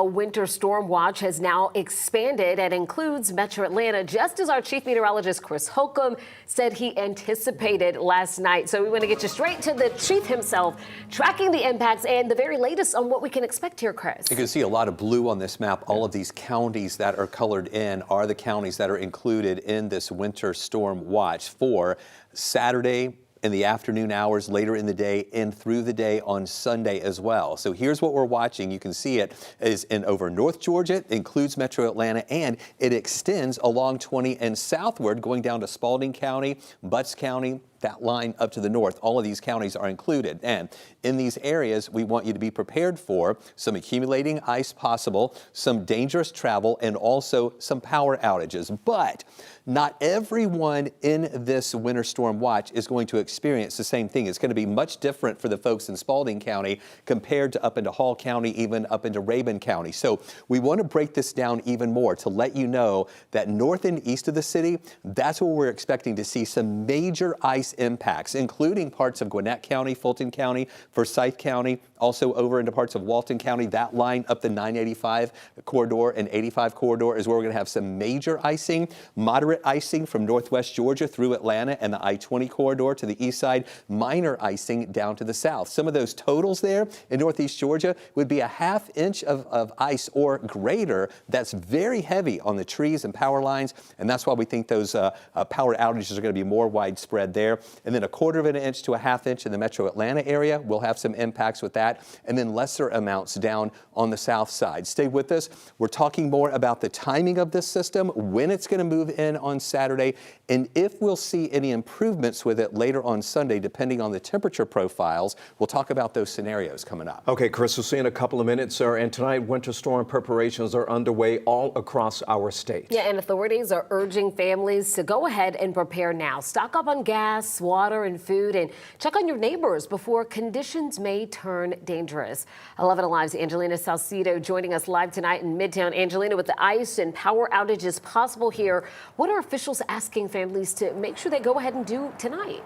A winter storm watch has now expanded and includes Metro Atlanta, just as our chief meteorologist Chris Holcomb said he anticipated last night. So we want to get you straight to the chief himself, tracking the impacts and the very latest on what we can expect here, Chris. You can see a lot of blue on this map. All of these counties that are colored in are the counties that are included in this winter storm watch for Saturday, in the afternoon hours, later in the day, and through the day on Sunday as well. So here's what we're watching. You can see it is in over North Georgia, it includes Metro Atlanta, and it extends along 20 and southward, going down to Spalding County, Butts County, that line up to the north. All of these counties are included. And in these areas, we want you to be prepared for some accumulating ice possible, some dangerous travel, and also some power outages. But not everyone in this winter storm watch is going to experience the same thing. It's going to be much different for the folks in Spalding County compared to up into Hall County, even up into Rabun County. So we want to break this down even more to let you know that north and east of the city, that's where we're expecting to see some major ice impacts, including parts of Gwinnett County, Fulton County, Forsyth County, also over into parts of Walton County. That line up the 985 corridor and 85 corridor is where we're going to have some major icing, moderate icing from northwest Georgia through Atlanta and the I-20 corridor to the east side, minor icing down to the south. Some of those totals there in northeast Georgia would be a ½ inch of ice or greater. That's very heavy on the trees and power lines, and that's why we think those power outages are going to be more widespread there. And then 1/4 inch to a ½ inch in the Metro Atlanta area. We'll have some impacts with that, and then lesser amounts down on the south side. Stay with us. We're talking more about the timing of this system, when it's going to move in on Saturday, and if we'll see any improvements with it later on Sunday, depending on the temperature profiles. We'll talk about those scenarios coming up. Okay, Chris, we'll see you in a couple of minutes, sir. And tonight, winter storm preparations are underway all across our state. Yeah, and authorities are urging families to go ahead and prepare now. Stock up on gas, water, and food, and check on your neighbors before conditions may turn dangerous. 11 Alive's Angelina Salcido joining us live tonight in Midtown. Angelina, with the ice and power outages possible here, what are officials asking families to make sure they go ahead and do tonight?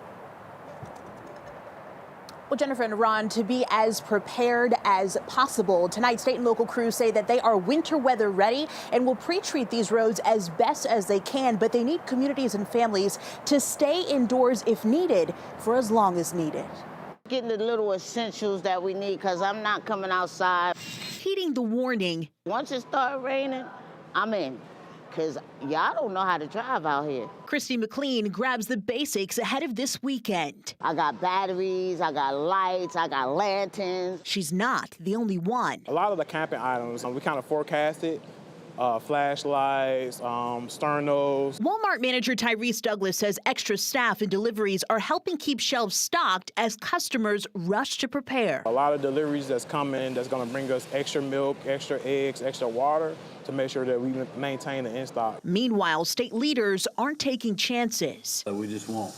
Well, Jennifer and Ron, to be as prepared as possible. Tonight, state and local crews say that they are winter weather ready and will pre-treat these roads as best as they can, but they need communities and families to stay indoors if needed for as long as needed. Getting the little essentials that we need, because I'm not coming outside. Heeding the warning. Once it starts raining, I'm in, because y'all don't know how to drive out here. Christy McLean grabs the basics ahead of this weekend. I got batteries, I got lights, I got lanterns. She's not the only one. A lot of the camping items, we kind of forecasted. Flashlights, sternos. Walmart manager Tyrese Douglas says extra staff and deliveries are helping keep shelves stocked as customers rush to prepare. A lot of deliveries that's coming that's going to bring us extra milk, extra eggs, extra water to make sure that we maintain the in-stock. Meanwhile, state leaders aren't taking chances. So we just want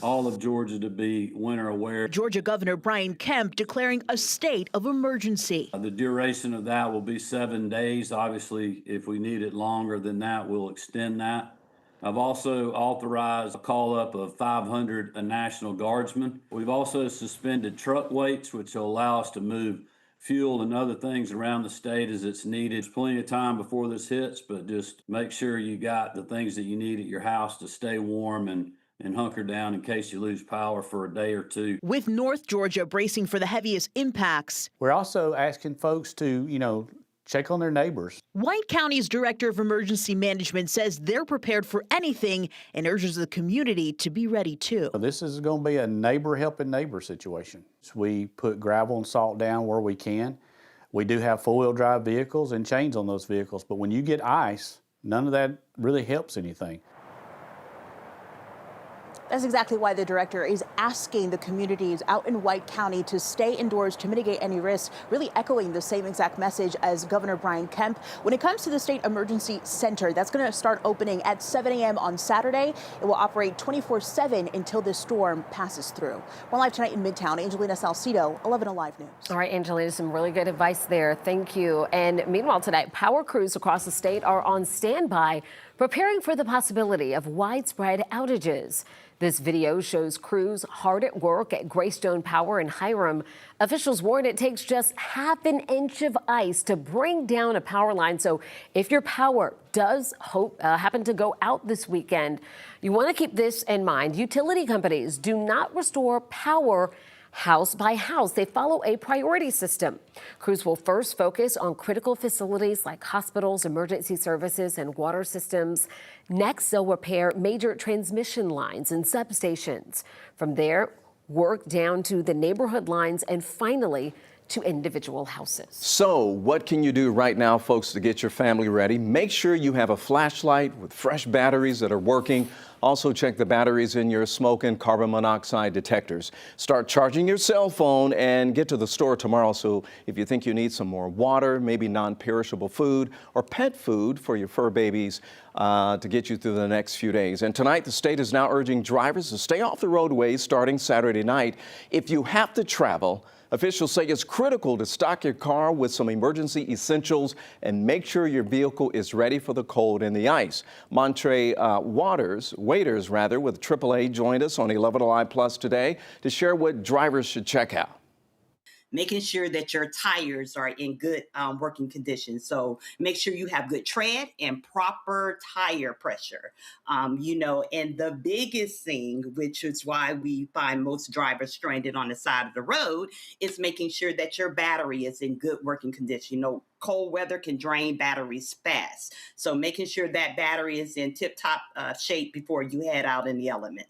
all of Georgia to be winter aware. Georgia Governor Brian Kemp declaring a state of emergency. The duration of that will be 7 days. Obviously, if we need it longer than that, we'll extend that. I've also authorized a call up of 500 National Guardsmen. We've also suspended truck weights, which will allow us to move fuel and other things around the state as it's needed. There's plenty of time before this hits, but just make sure you got the things that you need at your house to stay warm and hunker down in case you lose power for a day or two. With North Georgia bracing for the heaviest impacts. We're also asking folks to, check on their neighbors. White County's Director of Emergency Management says they're prepared for anything and urges the community to be ready too. This is going to be a neighbor helping neighbor situation. We put gravel and salt down where we can. We do have four-wheel drive vehicles and chains on those vehicles, but when you get ice, none of that really helps anything. That's exactly why the director is asking the communities out in White County to stay indoors to mitigate any risks, really echoing the same exact message as Governor Brian Kemp. When it comes to the State Emergency Center, that's going to start opening at 7 a.m. on Saturday. It will operate 24/7 until this storm passes through. We're live tonight in Midtown. Angelina Salcido, 11 Alive News. All right, Angelina, some really good advice there. Thank you. And meanwhile tonight, power crews across the state are on standby, preparing for the possibility of widespread outages. This video shows crews hard at work at Greystone Power in Hiram. Officials warn it takes just half an inch of ice to bring down a power line. So if your power does happen to go out this weekend, you want to keep this in mind. Utility companies do not restore power house by house. They follow a priority system. Crews will first focus on critical facilities like hospitals, emergency services, and water systems. Next, they'll repair major transmission lines and substations. From there, work down to the neighborhood lines and finally to individual houses. So what can you do right now, folks, to get your family ready? Make sure you have a flashlight with fresh batteries that are working. Also check the batteries in your smoke and carbon monoxide detectors. Start charging your cell phone and get to the store tomorrow. So if you think you need some more water, maybe non-perishable food or pet food for your fur babies to get you through the next few days. And tonight, the state is now urging drivers to stay off the roadways starting Saturday night. If you have to travel, officials say it's critical to stock your car with some emergency essentials and make sure your vehicle is ready for the cold and the ice. Montre Waiters with AAA joined us on 11 Alive Plus today to share what drivers should check out. Making sure that your tires are in good working condition. So make sure you have good tread and proper tire pressure. And the biggest thing, which is why we find most drivers stranded on the side of the road, is making sure that your battery is in good working condition. Cold weather can drain batteries fast. So making sure that battery is in tip-top shape before you head out in the elements.